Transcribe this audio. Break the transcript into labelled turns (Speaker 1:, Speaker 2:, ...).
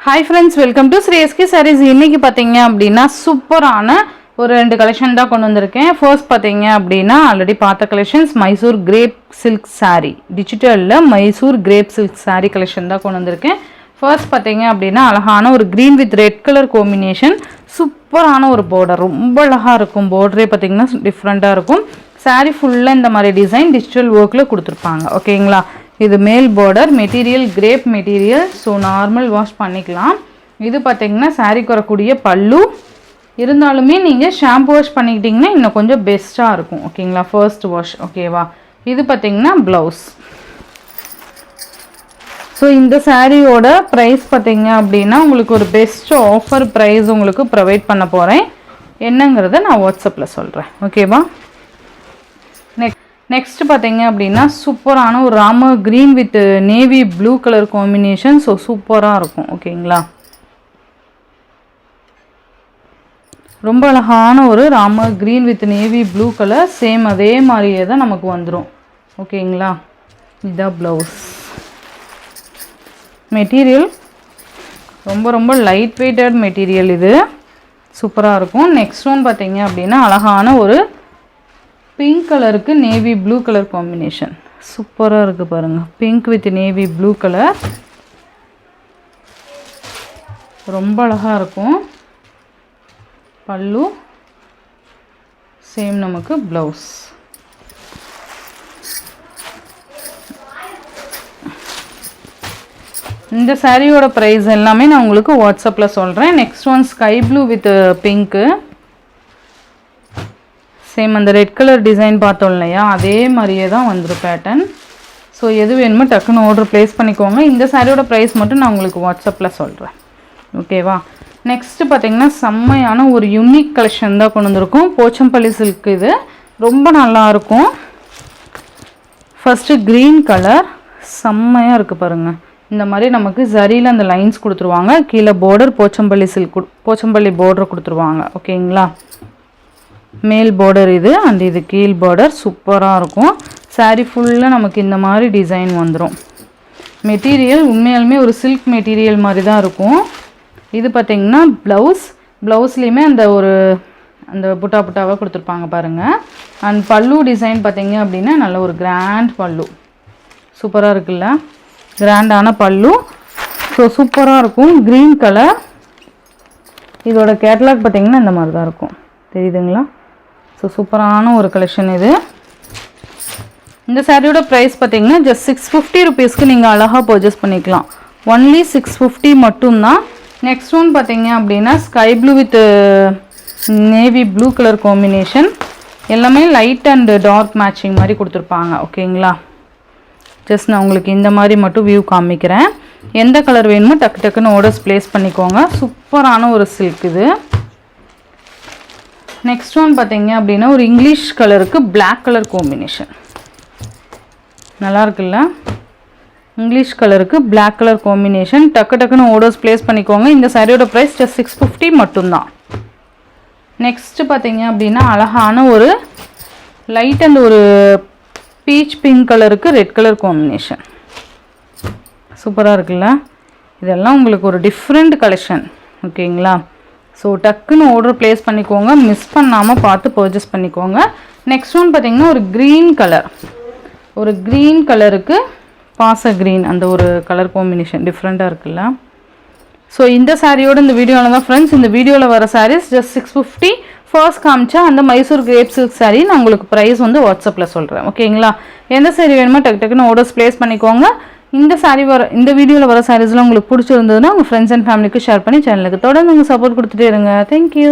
Speaker 1: Hi friends, welcome to Sri SK Sarees. இன்னைக்கு பாத்தீங்க அப்படினா சூப்பரான ஒரு ரெண்டு கலெக்ஷன் தான் கொண்டு வந்திருக்கேன். ஃபர்ஸ்ட் பாத்தீங்க அப்படினா ஆல்ரெடி பார்த்த collections Mysore crepe silk saree. டிஜிட்டல்ல Mysore crepe silk saree collection தான் கொண்டு வந்திருக்கேன். ஃபர்ஸ்ட் பாத்தீங்க அப்படினா அழகான ஒரு green with red color combination. சூப்பரான ஒரு border. ரொம்ப அழகா இருக்கும். border பாத்தீங்கன்னா டிஃபரண்டா இருக்கும். saree ஃபுல்லா இந்த மாதிரி டிசைன் டிஜிட்டல் வர்க்ல கொடுத்திருப்பாங்க. ஓகேங்களா? இது மேல் border material grape material so normal wash பண்ணிக்கலாம். இது பார்த்தீங்கன்னா சாரீக்கு வரக்கூடிய பல்லு இருந்தாலுமே நீங்கள் ஷாம்பு வாஷ் பண்ணிக்கிட்டிங்கன்னா இன்னும் கொஞ்சம் பெஸ்ட்டாக இருக்கும். ஓகேங்களா? ஃபர்ஸ்ட் வாஷ் ஓகேவா? இது பார்த்தீங்கன்னா ப்ளவுஸ். ஸோ இந்த சாரியோட ப்ரைஸ் பார்த்தீங்க அப்படின்னா உங்களுக்கு ஒரு பெஸ்ட் ஆஃபர் ப்ரைஸ் உங்களுக்கு ப்ரொவைட் பண்ண போகிறேன். என்னங்கிறத நான் வாட்ஸ்அப்பில் சொல்கிறேன். ஓகேவா? நெக்ஸ்ட் பார்த்தீங்க அப்படின்னா சூப்பரான ஒரு Rama green with navy blue colour combination. So சூப்பராக இருக்கும். ஓகேங்களா? ரொம்ப அழகான ஒரு Rama green with navy blue colour same அதே மாதிரியே தான் நமக்கு வந்துடும். ஓகேங்களா? இதுதான் ப்ளவுஸ். மெட்டீரியல் ரொம்ப ரொம்ப லைட் வெயிட்டட் மெட்டீரியல். இது சூப்பராக இருக்கும். நெக்ஸ்ட் ஒன் பார்த்தீங்க அப்படின்னா அழகான ஒரு பிங்க் கலருக்கு நேவி ப்ளூ கலர் காம்பினேஷன் சூப்பராக இருக்குது பாருங்கள். Pink with navy blue colour ரொம்ப அழகாக இருக்கும். பல்லு சேம் நமக்கு ப்ளவுஸ். இந்த சாரியோட ப்ரைஸ் எல்லாமே நான் உங்களுக்கு வாட்ஸ்அப்பில் சொல்கிறேன். Next one sky blue with pink same அந்த ரெட் கலர் டிசைன் பார்த்தோம் இல்லையா, அதே மாதிரியே தான் வந்துடும் பேட்டர்ன். ஸோ எது வேணுமோ டக்குன்னு ஆர்டர் ப்ளேஸ் பண்ணிக்கோங்க. இந்த சாரியோட ப்ரைஸ் மட்டும் நான் உங்களுக்கு வாட்ஸ்அப்பில் சொல்கிறேன். ஓகேவா? நெக்ஸ்ட்டு பார்த்தீங்கன்னா செம்மையான ஒரு யூனிக் கலெக்ஷன் தான் கொண்டு வந்திருக்கும். போச்சம்பள்ளி சில்க். இது ரொம்ப நல்லாயிருக்கும். ஃபஸ்ட்டு க்ரீன் கலர் செம்மையாக இருக்குது பாருங்கள். இந்த மாதிரி நமக்கு சரியில் அந்த லைன்ஸ் கொடுத்துருவாங்க. கீழே border Pochampalli silk Pochampalli border கொடுத்துருவாங்க. ஓகேங்களா? மேல் பார்டர் இது அண்ட் இது கீழ் பார்டர் சூப்பராக இருக்கும். சாரீ ஃபுல்லாக நமக்கு இந்த மாதிரி டிசைன் வந்துடும். மெட்டீரியல் உண்மையாலுமே ஒரு சில்க் மெட்டீரியல் மாதிரி தான் இருக்கும். இது பார்த்திங்கன்னா ப்ளவுஸ்லேயுமே அந்த புட்டா புட்டாவாக கொடுத்துருப்பாங்க பாருங்கள். அண்ட் பல்லு டிசைன் பார்த்திங்க அப்படின்னா நல்ல ஒரு கிராண்ட் பல்லு சூப்பராக இருக்குல்ல, கிராண்டான பல்லு. ஸோ சூப்பராக இருக்கும். Green colour. இதோட கேட்லாக் பார்த்திங்கன்னா இந்த மாதிரி தான் இருக்கும். தெரியுதுங்களா? ஸோ சூப்பரான ஒரு கலெக்ஷன் இது. இந்த சாரியோட ப்ரைஸ் பார்த்தீங்கன்னா ஜஸ்ட் 650 ருபீஸ்க்கு நீங்கள் அழகாக பர்ச்சேஸ் பண்ணிக்கலாம். ஒன்லி 650 மட்டும்தான். நெக்ஸ்ட் ஒன் பார்த்தீங்க அப்படின்னா sky blue with navy blue colour combination. எல்லாமே லைட் அண்ட் டார்க் மேட்சிங் மாதிரி கொடுத்துருப்பாங்க. ஓகேங்களா? ஜஸ்ட் நான் உங்களுக்கு இந்த மாதிரி மட்டும் வியூ காமிக்கிறேன். எந்த கலர் வேணுமோ டக்கு டக்குன்னு ஆர்டர்ஸ் ப்ளேஸ் பண்ணிக்கோங்க. சூப்பரான ஒரு சில்க் இது. நெக்ஸ்ட் ஒன் பார்த்தீங்க அப்படின்னா ஒரு இங்கிலீஷ் கலருக்கு பிளாக் கலர் காம்பினேஷன் நல்லா இருக்குல்ல. இங்கிலீஷ் கலருக்கு பிளாக் கலர் காம்பினேஷன். டக்கு டக்குன்னு ஆர்டர்ஸ் ப்ளேஸ் பண்ணிக்கோங்க. இந்த சாரியோட ப்ரைஸ் ஜஸ்ட் 650 மட்டும்தான். நெக்ஸ்ட் பார்த்தீங்க அப்படின்னா அழகான ஒரு லைட் அண்ட் ஒரு பீச் பிங்க் கலருக்கு ரெட் கலர் காம்பினேஷன் சூப்பராக இருக்குல்ல. இதெல்லாம் உங்களுக்கு ஒரு டிஃப்ரெண்ட் கலெக்ஷன். ஓகேங்களா? ஸோ டக்குன்னு ஆர்டர் ப்ளேஸ் பண்ணிக்கோங்க. மிஸ் பண்ணாமல் பார்த்து பர்ச்சேஸ் பண்ணிக்கோங்க. நெக்ஸ்ட் ஒன் பார்த்திங்கன்னா ஒரு க்ரீன் கலர். ஒரு க்ரீன் கலருக்கு பாச க்ரீன் அந்த ஒரு கலர் காம்பினேஷன் டிஃப்ரெண்ட்டாக இருக்குல்ல. ஸோ இந்த சாரியோட இந்த வீடியோவில் தான் ஃப்ரெண்ட்ஸ். இந்த வீடியோவில் வர சாரீஸ் ஜஸ்ட் 650. ஃபர்ஸ்ட் காமிச்சா அந்த மைசூர் கிரேப் சில்க் சாரீ நான் உங்களுக்கு ப்ரைஸ் வந்து வாட்ஸ்அப்பில் சொல்கிறேன். ஓகேங்களா? எந்த சாரீ வேணுமோ டக்கு டக்குன்னு ஆர்டர்ஸ் ப்ளேஸ் பண்ணிக்கோங்க. இந்த வீடியோவில் வர சாரீஸ்லாம் உங்களுக்கு பிடிச்சிருந்ததுன்னா உங்கள் ஃப்ரெண்ட்ஸ் அண்ட் ஃபேமிலிக்கு ஷேர் பண்ணி சேனலுக்கு தொடர்ந்து உங்கள் சப்போர்ட் கொடுத்துட்டே இருங்க. தேங்க்யூ.